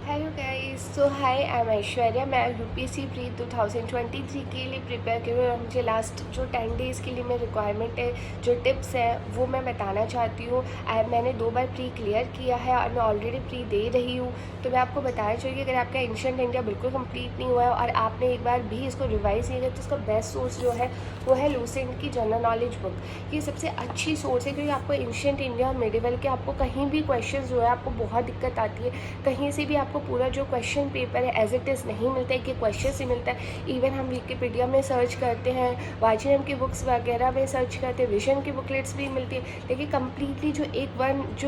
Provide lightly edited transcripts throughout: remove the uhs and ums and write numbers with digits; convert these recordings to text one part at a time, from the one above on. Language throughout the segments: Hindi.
Hello guys, so hi, I am Aishwarya. मैं यूपीएससी प्री 2023 के लिए प्रिपेयर कर रही हूँ और मुझे लास्ट जो 10 डेज़ के लिए मेरी रिक्वायरमेंट है, जो टिप्स है वो मैं बताना चाहती हूँ। मैंने 2 बार प्री क्लियर किया है और मैं ऑलरेडी प्री दे रही हूँ। तो मैं आपको बताना चाहूँगी, अगर आपका एंशिएंट इंडिया बिल्कुल कंप्लीट नहीं हुआ है और आपने एक बार भी इसको रिवाइज़ नहीं किया, तो इसका बेस्ट सोर्स जो है वो है लूसेंट की जनरल नॉलेज बुक। ये सबसे अच्छी सोर्स है, क्योंकि आपको एंशिएंट इंडिया और मिडिवल के आपको कहीं भी क्वेश्चन जो है आपको बहुत दिक्कत आती है। कहीं से भी आपको पूरा जो क्वेश्चन पेपर है एज इट इज़ नहीं मिलता है, कि क्वेश्चन से मिलता है। इवन हम विकिपीडिया में सर्च करते हैं, वाचनम की बुक्स वगैरह में सर्च करते हैं, विजन की बुकलेट्स भी मिलती है, लेकिन कम्प्लीटली जो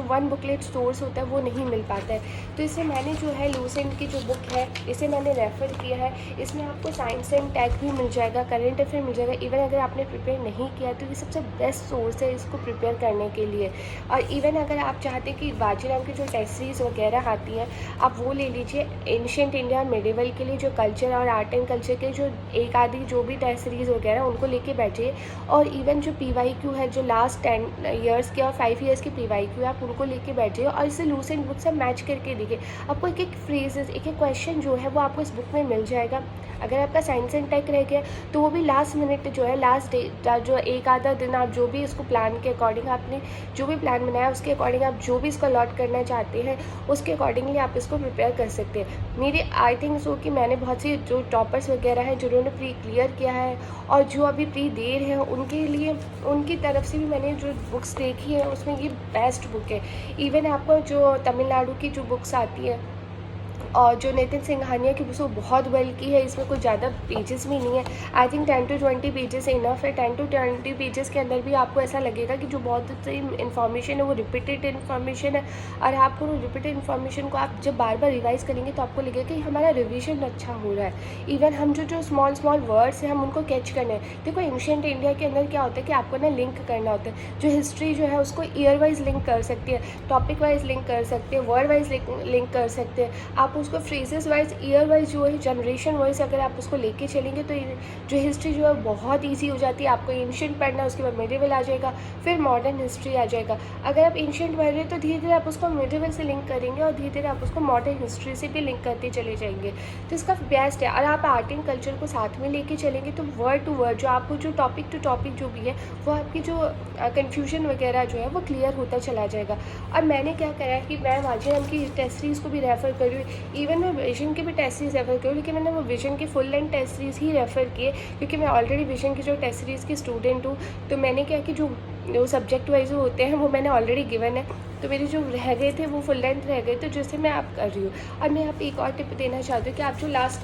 वन बुकलेट सोर्स होता है वो नहीं मिल पाता है। तो इससे मैंने जो है लूसेंट की जो बुक है इसे मैंने रेफ़र किया है। इसमें आपको साइंस एंड टेक भी मिल जाएगा, करेंट अफेयर मिल जाएगा। इवन अगर आपने प्रिपेयर नहीं किया तो ये सबसे बेस्ट सोर्स है इसको प्रिपेयर करने के लिए। और इवन अगर आप चाहते हैं कि वाचनम की जो टेस्ट सीरीज़ वगैरह आती हैं आप वो ले लीजिए। एंशिएंट इंडिया मिडिवल के लिए जो कल्चर और आर्ट एंड कल्चर के जो एक आधी जो भी टेस्ट सीरीज़ वगैरह उनको लेके बैठिए। और इवन जो PYQ है, जो लास्ट 10 ईयर्स के और 5 ईयर्स के PYQ है, आप उनको लेके बैठिए और इसे लूसेंट बुक से मैच करके देखिए। आपको एक एक फ्रेजेस, एक एक क्वेश्चन जो है वो आपको इस बुक में मिल जाएगा। अगर आपका साइंस एंड टेक रह गया तो वो भी लास्ट मिनट जो है, लास्ट डे जो एक आधा दिन आप जो भी इसको प्लान के अकॉर्डिंग, आपने जो भी प्लान बनाया उसके अकॉर्डिंग आप जो भी इसको अलॉट करना चाहते हैं उसके अकॉर्डिंगली आप इसको प्रिपेयर कर सकते हैं। मेरे आई थिंक सो कि मैंने बहुत सी जो टॉपर्स वगैरह हैं जिन्होंने प्री क्लियर किया है और जो अभी प्री दे रहे हैं उनके लिए, उनकी तरफ से भी मैंने जो बुक्स देखी है उसमें ये बेस्ट बुक है। इवन आपको जो तमिलनाडु की जो बुक्स आती है और जो नितिन सिंघानिया की बुक्स वो बहुत वेल की है, इसमें कुछ ज़्यादा पेजेस भी नहीं है। I think 10 to 20 pages enough है। 10 to 20 पेजेस के अंदर भी आपको ऐसा लगेगा कि जो बहुत सी इन्फॉर्मेशन है वो रिपीटेड इन्फॉर्मेशन है, और आपको रिपीटेड इन्फॉर्मेशन को आप जब बार बार रिवाइज करेंगे तो आपको लगेगा कि हमारा रिविजन अच्छा हो रहा है। इवन हम जो स्मॉल स्मॉल वर्ड्स हैं हम उनको कैच करना है। देखो एंशिएंट इंडिया के अंदर क्या होता है कि आपको ना लिंक करना होता है। जो हिस्ट्री जो है उसको ईयर वाइज लिंक कर सकती है, टॉपिक वाइज लिंक कर सकते हैं, वर्ड वाइज लिंक कर सकते हैं। आप उसको फ्रेजेस वाइज, ईयर वाइज जो है, जनरेशन वाइज अगर आप उसको लेके चलेंगे तो जो हिस्ट्री जो है बहुत ईजी हो जाती है। आपको एंशिएंट पढ़ना है, उसके बाद मिडिवल आ जाएगा, फिर मॉडर्न हिस्ट्री आ जाएगा। अगर आप एंशिएंट पढ़ रहे हैं तो धीरे धीरे आप उसको मिडिवल से लिंक करेंगे और धीरे धीरे आप उसको मॉडर्न हिस्ट्री से भी लिंक करते चले जाएंगे। तो इसका बेस्ट है। और आप आर्ट एंड कल्चर को साथ में लेके चलेंगे तो वर्ड टू वर्ड जो आपको जो टॉपिक टू टॉपिक जो भी है वो आपकी जो कन्फ्यूजन वगैरह जो है वो क्लियर होता चला जाएगा। और मैंने क्या करा है कि मैं वाचनम की टेस्ट सीरीज़ को भी रेफ़र कर रही हूँ। इवन मैं विजन की भी टेस्ट सीरीज़ रेफ़र करूँ, लेकिन मैंने वो विजन की फुल लेंथ टेस्ट सीरीज़ ही रेफ़र किए, क्योंकि मैं ऑलरेडी विजन की जो टेस्ट सीरीज़ की स्टूडेंट हूँ। तो मैंने क्या कि जो सब्जेक्ट वाइज होते हैं वो मैंने ऑलरेडी गिवन है, तो मेरे जो रह गए थे वो फुल लेंथ रह गए, तो जैसे मैं आप कर रही हूँ। और मैं आप एक और टिप देना चाहती हूँ कि आप जो लास्ट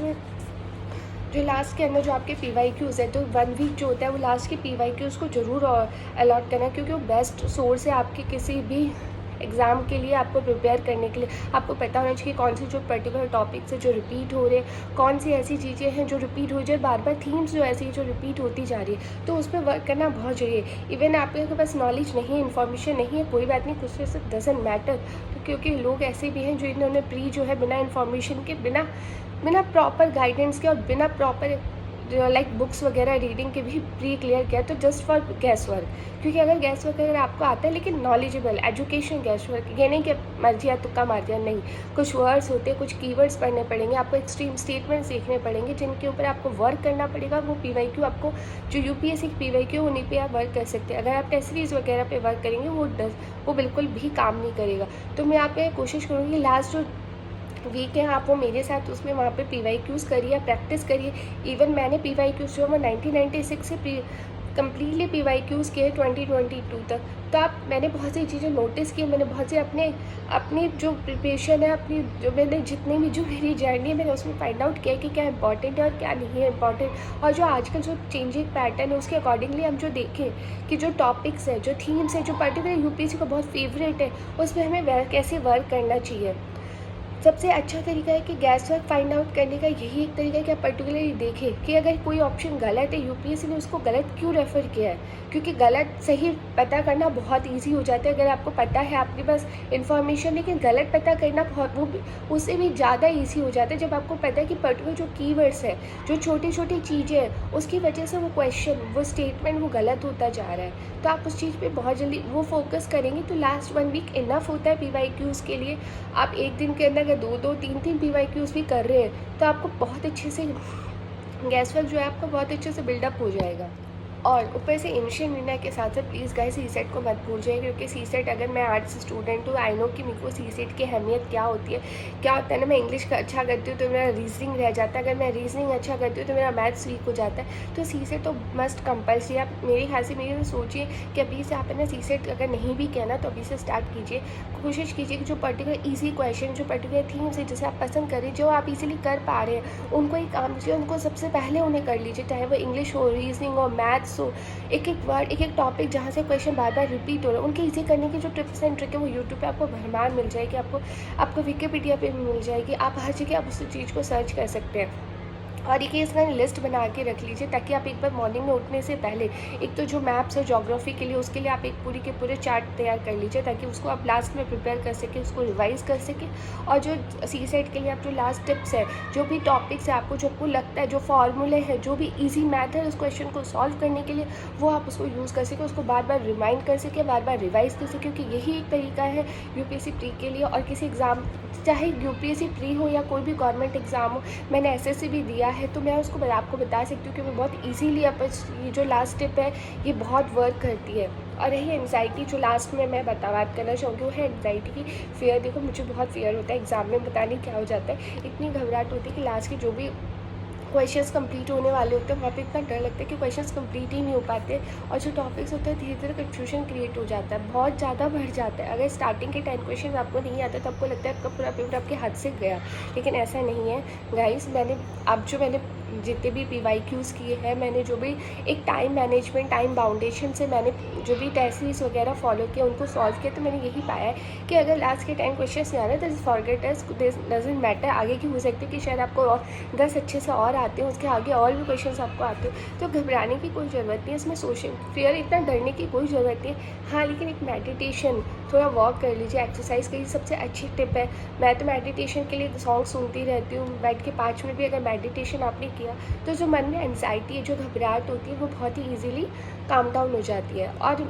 के अंदर जो आपके PYQs है, तो 1 वीक जो होता है वो लास्ट के PYQs को ज़रूर अलॉट करना, क्योंकि वो बेस्ट सोर्स है आपके किसी भी एग्ज़ाम के लिए, आपको प्रिपेयर करने के लिए। आपको पता होना चाहिए कौन सी जो पर्टिकुलर टॉपिक्स है जो रिपीट हो रहे हैं, कौन सी ऐसी चीज़ें हैं जो रिपीट हो जाए बार बार, थीम्स जो ऐसी जो रिपीट होती जा रही है, तो उस पर वर्क करना बहुत ज़रूरी है। इवन आपके पास नॉलेज नहीं है, इन्फॉर्मेशन नहीं है, कोई बात नहीं, कुछ से डजेंट मैटर। तो क्योंकि लोग ऐसे भी हैं जो इन्होंने प्री जो है बिना इन्फॉर्मेशन के, बिना प्रॉपर गाइडेंस के और बिना प्रॉपर लाइक बुक्स वगैरह रीडिंग के भी प्री क्लियर किया, तो जस्ट फॉर गैस वर्क। क्योंकि अगर गैस वर्क अगर आपको आता है लेकिन नॉलेजेबल एजुकेशन गैस वर्क, ये नहीं कि मर्जी या तुक्का मार दिया, नहीं। कुछ वर्ड्स होते हैं, कुछ कीवर्ड्स पढ़ने पड़ेंगे, आपको एक्सट्रीम स्टेटमेंट्स सीखने पड़ेंगे जिनके ऊपर आपको वर्क करना पड़ेगा। वो PYQ आपको जो UPSC की PYQ उन्हीं पर आप वर्क कर सकते हैं। अगर आप टेस्ट सीरीज़ वगैरह पर वर्क करेंगे वो बिल्कुल भी काम नहीं करेगा। तो मैं आप कोशिश करूँगी लास्ट जो वीक है आप वो मेरे साथ उसमें वहाँ पे PYQs करिए, प्रैक्टिस करिए। इवन मैंने PYQs जो मैं 1996 से कम्प्लीटली PYQs किए 2022 तक। तो मैंने बहुत सी चीज़ें नोटिस की, मैंने बहुत से अपनी जो प्रिपरेशन है, अपनी जो मैंने जितनी भी जो मेरी जर्नी है मैंने उसमें फाइंड आउट किया कि क्या इंपॉर्टेंट है और क्या नहीं है इंपॉर्टेंट। और जो आजकल जो चेंजिंग पैटर्न है उसके अकॉर्डिंगली हम जो देखें कि जो टॉपिक्स है, जो थीम्स है, जो पर्टिकुलर UPSC का बहुत फेवरेट है, उस पर हमें कैसे वर्क करना चाहिए। सबसे अच्छा तरीका है कि गैस वर्क फाइंड आउट करने का यही एक तरीका है कि आप पर्टिकुलरली देखें कि अगर कोई ऑप्शन गलत है, UPSC ने उसको गलत क्यों रेफ़र किया है। क्योंकि गलत सही पता करना बहुत इजी हो जाता है अगर आपको पता है, आपके पास इन्फॉर्मेशन, लेकिन गलत पता करना बहुत वो उससे भी ज़्यादा ईजी हो जाता है जब आपको पता है कि पर्टिकुलर जो कीवर्ड्स है, जो छोटी छोटी चीज़ें हैं, उसकी वजह से वो क्वेश्चन, वो स्टेटमेंट वो गलत होता जा रहा है। तो आप उस चीज़ पे बहुत जल्दी वो फोकस करेंगे तो लास्ट 1 वीक इनफ होता है PYQs के लिए। आप एक दिन के अंदर अगर 2-2 3-3 PYQs भी कर रहे हैं तो आपको बहुत अच्छे से गैस वर्क जो है आपका बहुत अच्छे से बिल्डअप हो जाएगा। और ऊपर से एंशिएंट इंडिया के साथ साथ प्लीज़ गाइस सीसेट को मत भूल जाइए, क्योंकि सीसेट, अगर मैं आर्ट्स स्टूडेंट हूँ, आई नो कि मेरे को सीसेट की अहमियत क्या होती है। क्या होता है ना, मैं इंग्लिश का अच्छा करती हूँ तो मेरा रीजनिंग रह जाता है, अगर मैं रीजनिंग अच्छा करती हूँ तो मेरा मैथ्स वीक हो जाता है। तो सीसेट तो मस्ट कंपल्सरी। आप मेरे ख्याल से मेरी सोचिए कि अभी से आप है ना सीसेट अगर नहीं भी किया ना तो अभी से स्टार्ट कीजिए। कोशिश कीजिए कि जो पर्टिकुलर ईजी क्वेश्चन, जो पर्टिकुलर थीम्स है जिसे आप पसंद करें, जो आप इजीली कर पा रहे हैं, उनको ही काम कीजिए, उनको सबसे पहले उन्हें कर लीजिए, चाहे वो इंग्लिश हो, रीजनिंग हो, मैथ्स हो। एक एक वर्ड, एक एक टॉपिक जहाँ से क्वेश्चन बार बार रिपीट हो रहा है, उनके इजी करने की जो टिप्स एंड ट्रिक है वो यूट्यूब पे आपको भरमार मिल जाएगी, आपको विकिपीडिया पे भी मिल जाएगी। आप हर जगह आप उस चीज़ को सर्च कर सकते हैं। और एक इसका लिस्ट बना के रख लीजिए, ताकि आप एक बार मॉर्निंग में उठने से पहले एक तो जो मैप्स है ज्योग्राफी के लिए, उसके लिए आप एक पूरी के पूरे चार्ट तैयार कर लीजिए, ताकि उसको आप लास्ट में प्रिपेयर कर सकें, उसको रिवाइज कर सकें। और जो सीसेट के लिए आप जो लास्ट टिप्स है, जो भी टॉपिक्स है, आपको जो आपको लगता है, जो फॉर्मूले हैं, जो भी ईजी मैथ है उस क्वेश्चन को सॉल्व करने के लिए, वो आप उसको यूज़ कर सकें, उसको बार बार रिमाइंड कर सकें, बार बार रिवाइज कर सकें, क्योंकि यही एक तरीका है यूपीएससी प्री के लिए। और किसी एग्ज़ाम, चाहे यूपीएससी प्री हो या कोई भी गवर्नमेंट एग्ज़ाम हो, मैंने एसएससी भी दिया है तो मैं उसको आपको बता सकती हूँ कि मैं बहुत इजीली आप ये जो लास्ट टिप है ये बहुत वर्क करती है। और रही एंग्जाइटी, जो लास्ट में मैं बात करना चाहूँगी, वो है एंग्जाइटी की फियर। देखो, मुझे बहुत फियर होता है एग्ज़ाम में, पता नहीं क्या हो जाता है, इतनी घबराहट होती है कि लास्ट के जो भी क्वेश्चंस कंप्लीट होने वाले होते हैं वहाँ पे इतना डर लगता है कि क्वेश्चंस कंप्लीट ही नहीं हो पाते, और जो टॉपिक्स होते हैं धीरे धीरे कन्फ्यूजन क्रिएट हो जाता है, बहुत ज़्यादा बढ़ जाता है। अगर स्टार्टिंग के 10 क्वेश्चन आपको नहीं आता तो आपको लगता है आपका पूरा पेपर आपके हाथ से गया, लेकिन ऐसा नहीं है गाइस। मैंने जितने भी PYQs किए हैं, मैंने जो भी एक टाइम मैनेजमेंट, टाइम बाउंडेशन से मैंने जो भी टेस्ट्स वगैरह फॉलो किया, उनको सॉल्व किया, तो मैंने यही पाया है कि अगर लास्ट के 10 क्वेश्चन नहीं आ रहे तो फॉरगेट अस, डजंट मैटर। आगे की हो सकती है कि शायद आपको और 10 अच्छे से और आते हैं, उसके आगे और भी क्वेश्चंस आपको आते हैं, तो घबराने की कोई ज़रूरत नहीं है इसमें, सोशल फियर इतना डरने की कोई ज़रूरत नहीं है। हाँ, लेकिन एक मेडिटेशन, थोड़ा वॉक कर लीजिए, एक्सरसाइज करिए, सबसे अच्छी टिप है। मैं तो मेडिटेशन के लिए सॉन्ग सुनती रहती हूँ, बैठ के 5 मिनट भी अगर मेडिटेशन आपने किया तो जो मन में एंग्जाइटी है, जो घबराहट होती है, वो बहुत ही ईजीली काम डाउन हो जाती है। और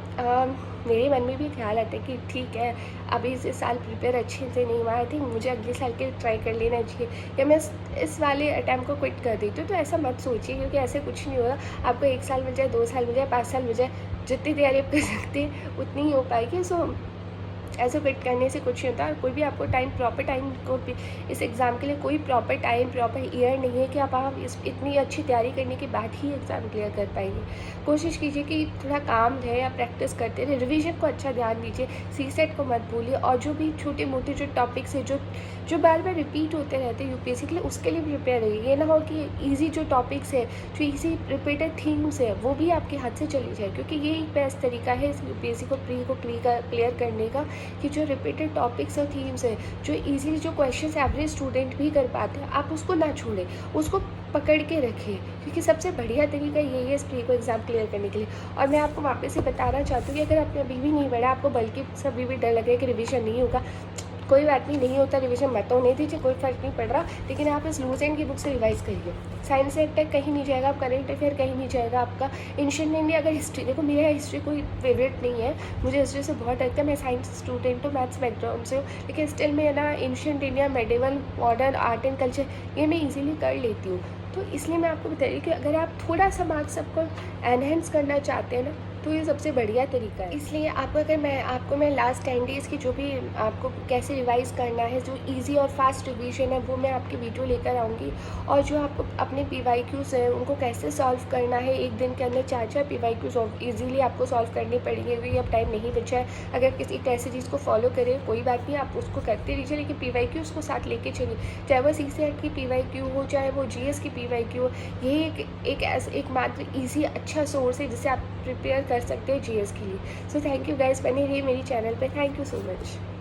मेरे मन में भी ख्याल आता है कि ठीक है, अभी इस साल प्रिपेयर अच्छे से नहीं हुआ, आई थिंक मुझे अगले साल के ट्राई कर लेना चाहिए, या मैं इस वाले अटैम्प्ट को क्विट कर देती हूँ। तो ऐसा मत सोचिए, क्योंकि ऐसे कुछ नहीं होगा। आपको 1 साल मिल जाए, 2 साल मिल जाए, 5 साल मिल जाए, जितनी तैयारी आप कर सकते हैं उतनी ही हो पाएगी। सो ऐसे क्विट करने से कुछ नहीं होता। और कोई भी आपको प्रॉपर टाइम को इस एग्ज़ाम के लिए कोई प्रॉपर टाइम, प्रॉपर ईयर नहीं है कि आप इतनी अच्छी तैयारी करने के बाद ही एग्ज़ाम क्लियर कर पाएंगे। कोशिश कीजिए कि थोड़ा काम रहे, आप प्रैक्टिस करते रहे, रिवीजन को अच्छा ध्यान दीजिए, सीसेट को मत भूलिए, और जो भी छोटे मोटे जो टॉपिक्स है, जो बार बार रिपीट होते रहते हैं यूपीएससी के लिए, उसके लिए प्रिपेयर रहिए। ये ना हो कि ईजी जो टॉपिक्स है, जो ईजी रिपीटेड थीम्स है, वो भी आपके हाथ से चली जाए, क्योंकि ये एक बेस्ट तरीका है इस यूपीएससी को प्री को क्लियर करने का, कि जो रिपीटेड टॉपिक्स और थीम्स है, जो इजीली जो क्वेश्चंस एवरेज स्टूडेंट भी कर पाते हैं, आप उसको ना छोड़ें, उसको पकड़ के रखें, क्योंकि सबसे बढ़िया तरीका यही है इस प्री को एग्ज़ाम क्लियर करने के लिए। और मैं आपको वापस से बताना चाहती हूँ कि अगर आपने अभी भी नहीं पढ़ा, आपको बल्कि अभी भी डर लगे कि रिविजन नहीं होगा, कोई बात नहीं होता रिवीजन, मत तो नहीं दीजिए, कोई फ़र्क नहीं पड़ रहा, लेकिन आप इस लूज एंड की बुक से रिवाइज करिए। साइंस सेट तक कहीं नहीं जाएगा, आप करेंट अफेयर कहीं नहीं जाएगा आपका। एंशिएंट इंडिया, अगर हिस्ट्री, देखो मेरा हिस्ट्री कोई फेवरेट नहीं है, मुझे हिस्ट्री से बहुत लगता है, मैं साइंस स्टूडेंट हूँ, मैथ्स बैकग्राउंड से हूँ, लेकिन स्टिल मैं ना ancient India, medieval, modern, art and culture, ये मैं ईजिली कर लेती हूँ। तो इसलिए मैं आपको बता रही हूँ कि अगर आप थोड़ा सा मार्क्स सबको एनहेंस करना चाहते हैं ना, तो ये सबसे बढ़िया तरीका है। इसलिए आपको मैं लास्ट 10 डेज़ की जो भी आपको कैसे रिवाइज करना है, जो इजी और फास्ट रिवीजन है, वो मैं आपकी वीडियो लेकर आऊँगी। और जो आपको अपने PYQs हैं उनको कैसे सॉल्व करना है, एक दिन के अंदर 4-4 PYQs ईजिली आपको सॉल्व करने पड़ेंगे, क्योंकि अब टाइम नहीं बचा है। अगर किसी ऐसी चीज़ को फॉलो करें कोई बात नहीं, आप उसको करते रहिए, लेकिन PYQs को साथ लेके चलिए, चाहे वो CCET की PYQ हो, चाहे वो GS की PYQ हो। यही एक मात्र ईजी अच्छा सोर्स है जिससे आप प्रिपेयर कर सकते हो GS के लिए। सो थैंक यू गाइस, बने रहिए मेरी चैनल पे। Thank you so much.